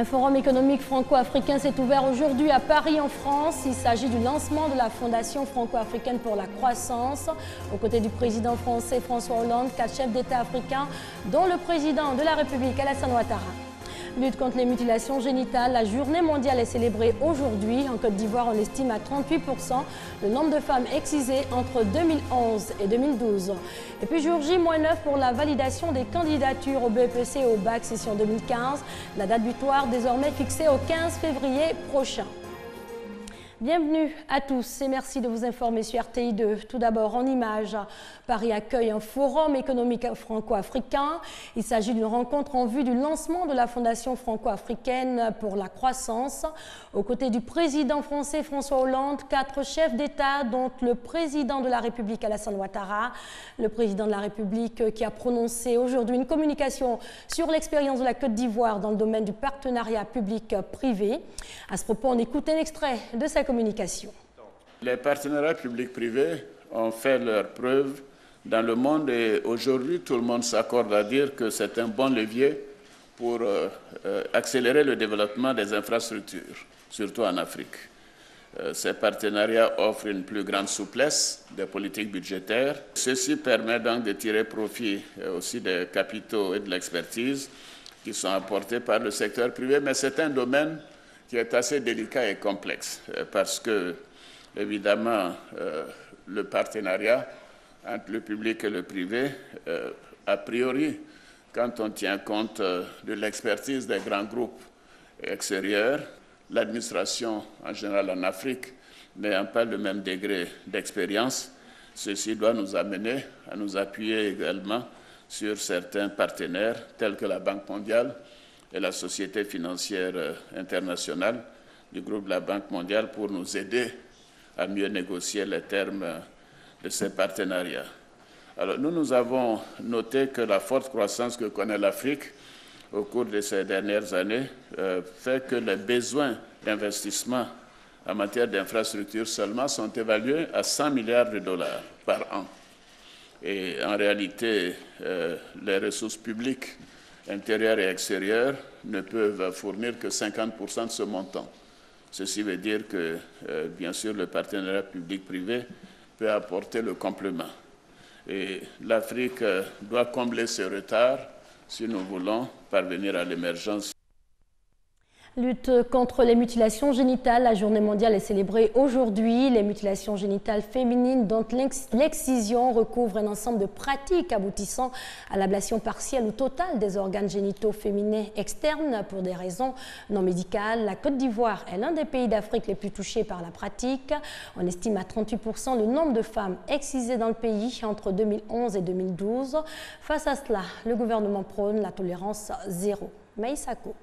Un forum économique franco-africain s'est ouvert aujourd'hui à Paris en France. Il s'agit du lancement de la Fondation franco-africaine pour la croissance. Aux côtés du président français François Hollande, 4 chefs d'État africains, dont le président de la République Alassane Ouattara. Lutte contre les mutilations génitales, la journée mondiale est célébrée aujourd'hui. En Côte d'Ivoire, on estime à 38% le nombre de femmes excisées entre 2011 et 2012. Et puis jour J-9 pour la validation des candidatures au BEPC et au BAC session 2015. La date butoir désormais fixée au 15 février prochain. Bienvenue à tous et merci de vous informer sur RTI2. Tout d'abord en images, Paris accueille un forum économique franco-africain. Il s'agit d'une rencontre en vue du lancement de la Fondation franco-africaine pour la croissance. Aux côtés du président français François Hollande, 4 chefs d'État dont le président de la République Alassane Ouattara, le président de la République qui a prononcé aujourd'hui une communication sur l'expérience de la Côte d'Ivoire dans le domaine du partenariat public-privé. À ce propos, on écoute un extrait de sa communication. Les partenariats publics-privés ont fait leurs preuves dans le monde et aujourd'hui tout le monde s'accorde à dire que c'est un bon levier pour accélérer le développement des infrastructures, surtout en Afrique. Ces partenariats offrent une plus grande souplesse des politiques budgétaires. Ceci permet donc de tirer profit aussi des capitaux et de l'expertise qui sont apportés par le secteur privé, mais c'est un domaine qui est assez délicat et complexe parce que, évidemment, le partenariat entre le public et le privé, a priori, quand on tient compte de l'expertise des grands groupes extérieurs, l'administration en général en Afrique n'ayant pas le même degré d'expérience, ceci doit nous amener à nous appuyer également sur certains partenaires tels que la Banque mondiale et la Société financière internationale du groupe de la Banque mondiale pour nous aider à mieux négocier les termes de ces partenariats. Alors nous avons noté que la forte croissance que connaît l'Afrique au cours de ces dernières années fait que les besoins d'investissement en matière d'infrastructures seulement sont évalués à 100 milliards de dollars par an. Et en réalité, les ressources publiques intérieures et extérieures ne peuvent fournir que 50% de ce montant. Ceci veut dire que, bien sûr, le partenariat public-privé peut apporter le complément. Et l'Afrique doit combler ce retard si nous voulons parvenir à l'émergence. Lutte contre les mutilations génitales, la journée mondiale est célébrée aujourd'hui. Les mutilations génitales féminines dont l'excision recouvre un ensemble de pratiques aboutissant à l'ablation partielle ou totale des organes génitaux féminins externes pour des raisons non médicales. La Côte d'Ivoire est l'un des pays d'Afrique les plus touchés par la pratique. On estime à 38% le nombre de femmes excisées dans le pays entre 2011 et 2012. Face à cela, le gouvernement prône la tolérance zéro. Maïsako.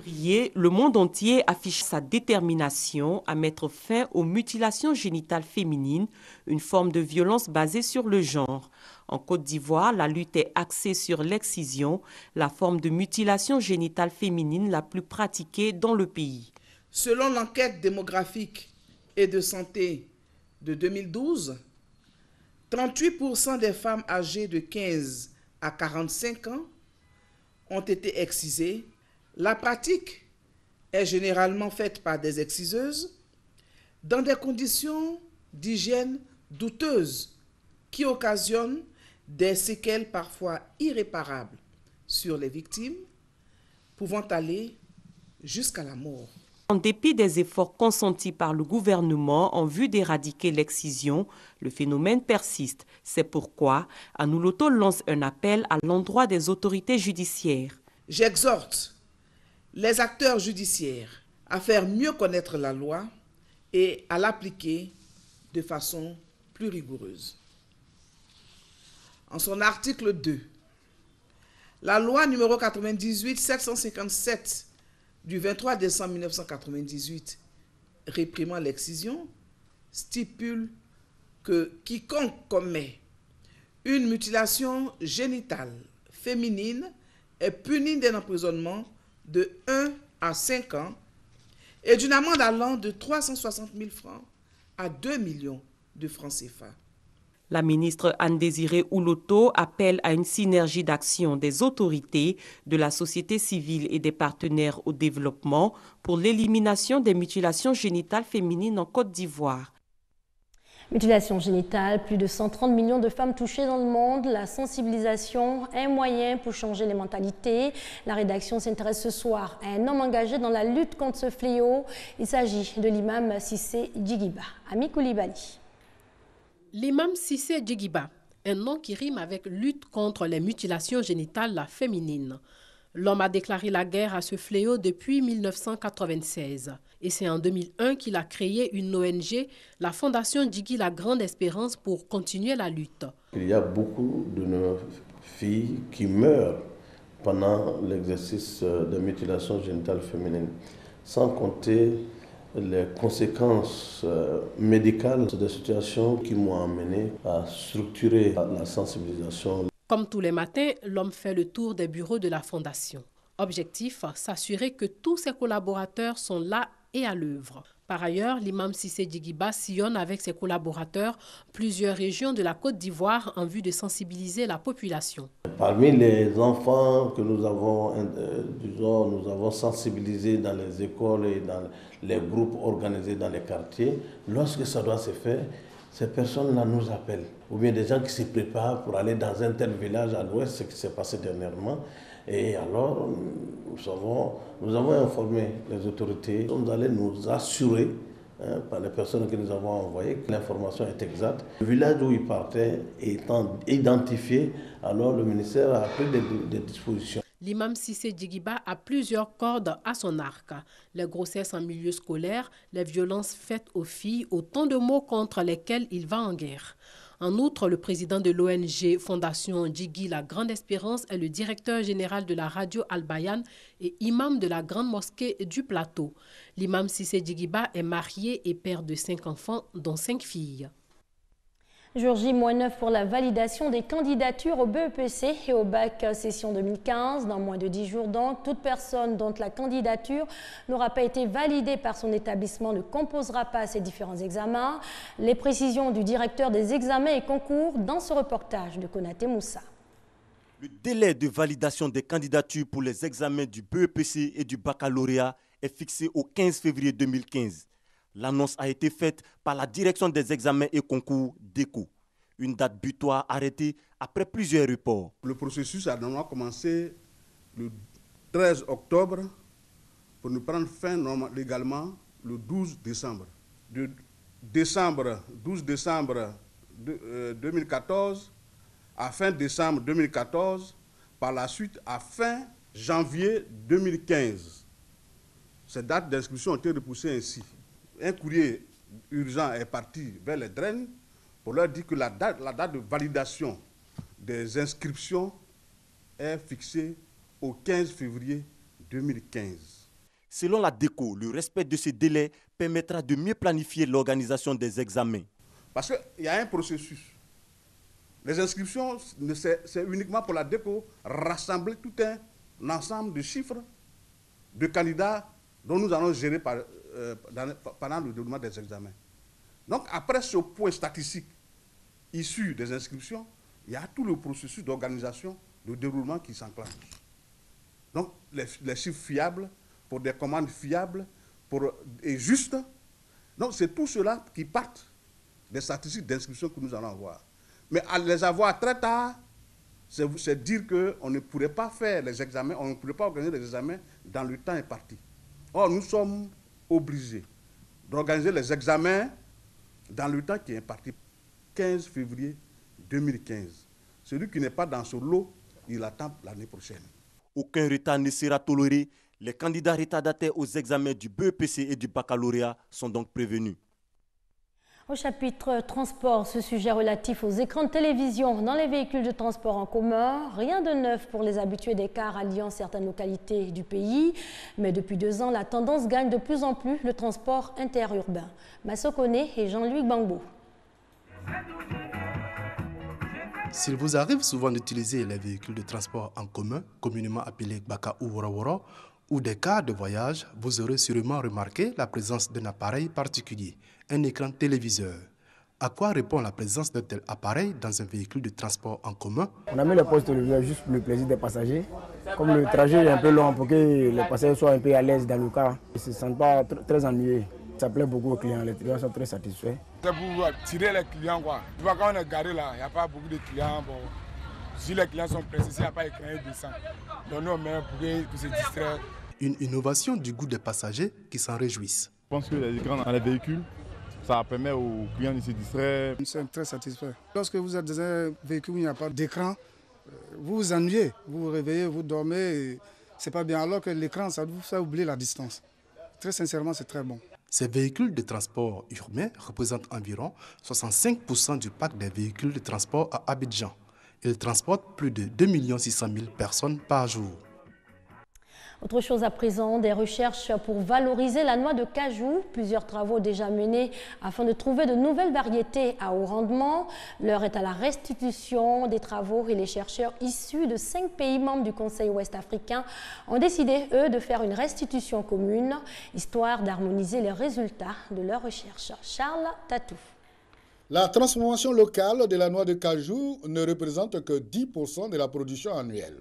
Le monde entier affiche sa détermination à mettre fin aux mutilations génitales féminines, une forme de violence basée sur le genre. En Côte d'Ivoire, la lutte est axée sur l'excision, la forme de mutilation génitale féminine la plus pratiquée dans le pays. Selon l'enquête démographique et de santé de 2012, 38% des femmes âgées de 15 à 45 ans ont été excisées. La pratique est généralement faite par des exciseuses dans des conditions d'hygiène douteuses qui occasionnent des séquelles parfois irréparables sur les victimes, pouvant aller jusqu'à la mort. En dépit des efforts consentis par le gouvernement en vue d'éradiquer l'excision, le phénomène persiste. C'est pourquoi Anouloto lance un appel à l'endroit des autorités judiciaires. J'exhorte les acteurs judiciaires à faire mieux connaître la loi et à l'appliquer de façon plus rigoureuse. En son article 2, la loi numéro 98-757 du 23 décembre 1998 réprimant l'excision stipule que quiconque commet une mutilation génitale féminine est puni d'un emprisonnement de 1 à 5 ans et d'une amende allant de 360 000 francs à 2 millions de francs CFA. La ministre Anne-Désirée Ouloto appelle à une synergie d'action des autorités, de la société civile et des partenaires au développement pour l'élimination des mutilations génitales féminines en Côte d'Ivoire. Mutilation génitale, plus de 130 millions de femmes touchées dans le monde. La sensibilisation, un moyen pour changer les mentalités. La rédaction s'intéresse ce soir à un homme engagé dans la lutte contre ce fléau. Il s'agit de l'imam Cissé Djigiba. Ami Koulibaly. L'imam Cissé Djigiba, un nom qui rime avec lutte contre les mutilations génitales féminines. L'homme a déclaré la guerre à ce fléau depuis 1996. Et c'est en 2001 qu'il a créé une ONG, la Fondation Djigui La Grande Espérance, pour continuer la lutte. Il y a beaucoup de nos filles qui meurent pendant l'exercice de mutilation génitale féminine, sans compter les conséquences médicales des situations qui m'ont amené à structurer la sensibilisation. Comme tous les matins, l'homme fait le tour des bureaux de la Fondation. Objectif, s'assurer que tous ses collaborateurs sont là et à l'œuvre. Par ailleurs, l'imam Cissé Djigiba sillonne avec ses collaborateurs plusieurs régions de la Côte d'Ivoire en vue de sensibiliser la population. Parmi les enfants que nous avons sensibilisés dans les écoles et dans les groupes organisés dans les quartiers, lorsque ça doit se faire, ces personnes-là nous appellent. Ou bien des gens qui se préparent pour aller dans un tel village à l'ouest, ce qui s'est passé dernièrement. Et alors, nous avons informé les autorités. Nous allons nous assurer, par les personnes que nous avons envoyées, que l'information est exacte. Le village où ils partaient étant identifié, alors le ministère a pris des dispositions. L'imam Cissé Djigiba a plusieurs cordes à son arc. Les grossesses en milieu scolaire, les violences faites aux filles, autant de mots contre lesquels il va en guerre. En outre, le président de l'ONG Fondation Djigui La Grande Espérance est le directeur général de la radio Al-Bayan et imam de la grande mosquée du Plateau. L'imam Cissé Djigiba est marié et père de 5 enfants, dont 5 filles. Jour J-9 pour la validation des candidatures au BEPC et au bac session 2015. Dans moins de 10 jours donc, toute personne dont la candidature n'aura pas été validée par son établissement ne composera pas ces différents examens. Les précisions du directeur des examens et concours dans ce reportage de Konaté Moussa. Le délai de validation des candidatures pour les examens du BEPC et du baccalauréat est fixé au 15 février 2015. L'annonce a été faite par la direction des examens et concours DECO. Une date butoir arrêtée après plusieurs reports. Le processus a normalement commencé le 13 octobre pour ne prendre fin légalement le 12 décembre. De 12 décembre 2014 à fin décembre 2014, par la suite à fin janvier 2015. Ces dates d'inscription ont été repoussées ainsi. Un courrier urgent est parti vers les DREN pour leur dire que la date de validation des inscriptions est fixée au 15 février 2015. Selon la DECO, le respect de ces délais permettra de mieux planifier l'organisation des examens. Parce qu'il y a un processus. Les inscriptions, c'est uniquement pour la DECO rassembler tout un ensemble de chiffres de candidats dont nous allons gérer pendant le déroulement des examens. Donc, après ce point statistique issu des inscriptions, il y a tout le processus d'organisation, de déroulement qui s'enclenche. Donc, les chiffres fiables, pour des commandes fiables et justes. Donc, c'est tout cela qui part des statistiques d'inscription que nous allons avoir. Mais à les avoir très tard, c'est dire qu'on ne pourrait pas faire les examens, on ne pourrait pas organiser les examens dans le temps imparti. Or, nous sommes obligés d'organiser les examens dans le temps qui est imparti, 15 février 2015. Celui qui n'est pas dans ce lot, il attend l'année prochaine. Aucun retard ne sera toléré. Les candidats retardataires aux examens du BEPC et du baccalauréat sont donc prévenus. Au chapitre transport, ce sujet relatif aux écrans de télévision dans les véhicules de transport en commun. Rien de neuf pour les habitués des cars alliant certaines localités du pays. Mais depuis 2 ans, la tendance gagne de plus en plus le transport interurbain. Massokone et Jean-Louis Gbangbo. S'il vous arrive souvent d'utiliser les véhicules de transport en commun, communément appelés Baka ou Woro, ou des cars de voyage, vous aurez sûrement remarqué la présence d'un appareil particulier, un écran téléviseur. À quoi répond la présence d'un tel appareil dans un véhicule de transport en commun? On a mis le poste levé juste pour le plaisir des passagers. Comme le trajet est un peu long, pour que les passagers soient un peu à l'aise dans le car, ils ne se sentent pas très ennuyés. Ça plaît beaucoup aux clients, les clients sont très satisfaits. C'est pour tirer les clients, quoi. Tu vois, quand on est garé là, il n'y a pas beaucoup de clients. Bon, si les clients sont pressés, il n'y a pas écran de sang. Donc nous, on met pour qu'ils se distraient. Une innovation du goût des passagers qui s'en réjouissent. Je pense que les écrans dans les véhicules, ça permet aux clients de se distraire. Nous sommes très satisfaits. Lorsque vous êtes dans un véhicule où il n'y a pas d'écran, vous vous ennuyez, vous vous réveillez, vous dormez, c'est pas bien. Alors que l'écran, ça vous fait oublier la distance. Très sincèrement, c'est très bon. Ces véhicules de transport urbain représentent environ 65% du parc des véhicules de transport à Abidjan. Ils transportent plus de 2 600 000 personnes par jour. Autre chose à présent, des recherches pour valoriser la noix de cajou. Plusieurs travaux déjà menés afin de trouver de nouvelles variétés à haut rendement. L'heure est à la restitution des travaux et les chercheurs issus de 5 pays membres du Conseil ouest africain ont décidé, eux, de faire une restitution commune, histoire d'harmoniser les résultats de leurs recherches. Charles Tatou. La transformation locale de la noix de cajou ne représente que 10% de la production annuelle.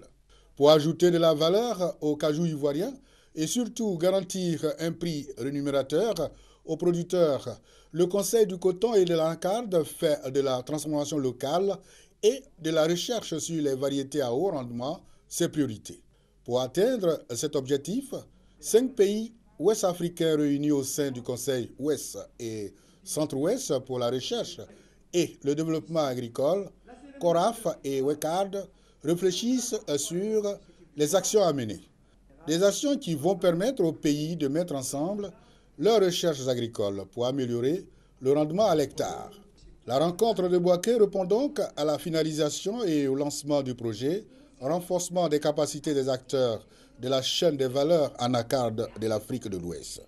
Pour ajouter de la valeur au cajou ivoirien et surtout garantir un prix rémunérateur aux producteurs, le Conseil du coton et de l'anacarde fait de la transformation locale et de la recherche sur les variétés à haut rendement ses priorités. Pour atteindre cet objectif, 5 pays ouest-africains réunis au sein du Conseil ouest et centre-ouest pour la recherche et le développement agricole, CORAF et WECAD, réfléchissent sur les actions à mener. Des actions qui vont permettre aux pays de mettre ensemble leurs recherches agricoles pour améliorer le rendement à l'hectare. La rencontre de Bouaké répond donc à la finalisation et au lancement du projet renforcement des capacités des acteurs de la chaîne des valeurs anacarde de l'Afrique de l'Ouest.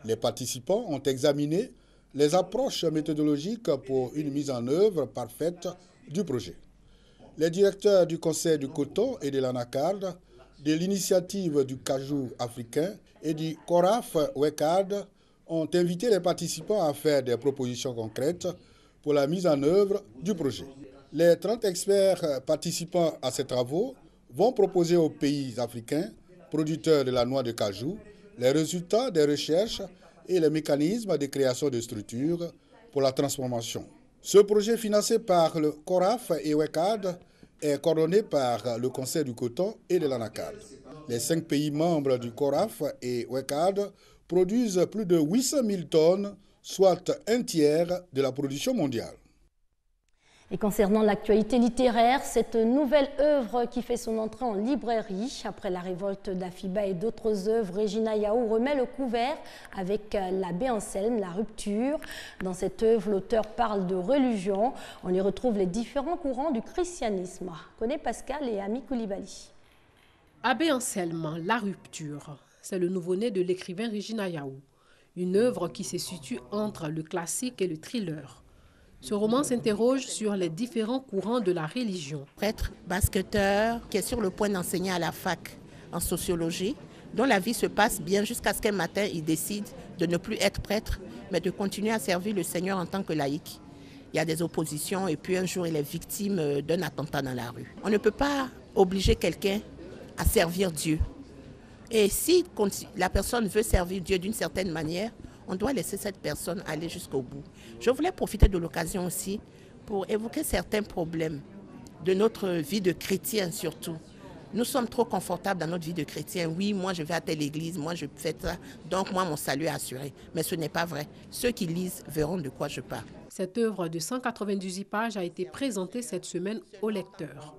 Les participants ont examiné les approches méthodologiques pour une mise en œuvre parfaite du projet. Les directeurs du Conseil du coton et de l'anacarde, de l'initiative du cajou africain et du CORAF WECAD ont invité les participants à faire des propositions concrètes pour la mise en œuvre du projet. Les 30 experts participant à ces travaux vont proposer aux pays africains, producteurs de la noix de cajou, les résultats des recherches et les mécanismes de création de structures pour la transformation. Ce projet financé par le CORAF et WECAD est coordonné par le Conseil du coton et de l'anacarde. Les 5 pays membres du CORAF et WECAD produisent plus de 800 000 tonnes, soit un tiers de la production mondiale. Et concernant l'actualité littéraire, cette nouvelle œuvre qui fait son entrée en librairie, après la révolte d'Afiba et d'autres œuvres, Regina Yaou remet le couvert avec l'abbé Anselme, La Rupture. Dans cette œuvre, l'auteur parle de religion. On y retrouve les différents courants du christianisme. Connaît Pascal et Ami Koulibaly. Abbé Anselme, La Rupture, c'est le nouveau-né de l'écrivain Regina Yaou. Une œuvre qui se situe entre le classique et le thriller. Ce roman s'interroge sur les différents courants de la religion. Prêtre, basketteur, qui est sur le point d'enseigner à la fac en sociologie, dont la vie se passe bien jusqu'à ce qu'un matin, il décide de ne plus être prêtre, mais de continuer à servir le Seigneur en tant que laïc. Il y a des oppositions et puis un jour, il est victime d'un attentat dans la rue. On ne peut pas obliger quelqu'un à servir Dieu. Et si la personne veut servir Dieu d'une certaine manière, on doit laisser cette personne aller jusqu'au bout. Je voulais profiter de l'occasion aussi pour évoquer certains problèmes de notre vie de chrétien surtout. Nous sommes trop confortables dans notre vie de chrétien. Oui, moi je vais à telle église, moi je fais ça, donc moi mon salut est assuré. Mais ce n'est pas vrai. Ceux qui lisent verront de quoi je parle. Cette œuvre de 198 pages a été présentée cette semaine aux lecteurs.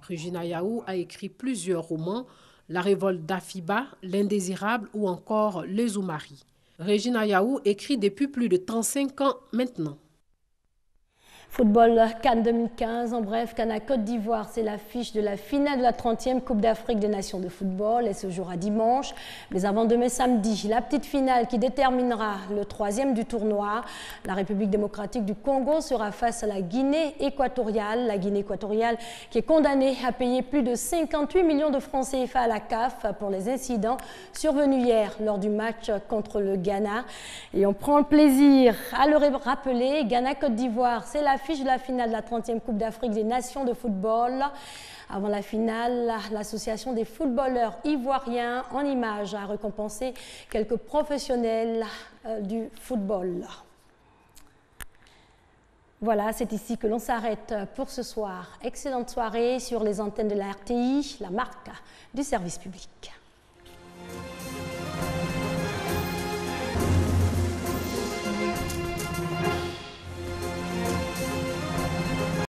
Regina Yaou a écrit plusieurs romans, La révolte d'Afiba, L'indésirable ou encore Les Oumaris. Regina Yaou écrit depuis plus de 35 ans maintenant. Football Cannes 2015, en bref, Ghana Côte d'Ivoire, c'est l'affiche de la finale de la 30e Coupe d'Afrique des Nations de football et se jouera dimanche. Mais avant demain samedi, la petite finale qui déterminera le 3e du tournoi. La République démocratique du Congo sera face à la Guinée équatoriale. La Guinée équatoriale qui est condamnée à payer plus de 58 millions de francs CFA à la CAF pour les incidents survenus hier lors du match contre le Ghana. Et on prend le plaisir à le rappeler, Ghana Côte d'Ivoire, c'est l'affiche de la finale de la 30e Coupe d'Afrique des Nations de football. Avant la finale, l'association des footballeurs ivoiriens en images a récompensé quelques professionnels du football. Voilà, c'est ici que l'on s'arrête pour ce soir. Excellente soirée sur les antennes de la RTI, la marque du service public.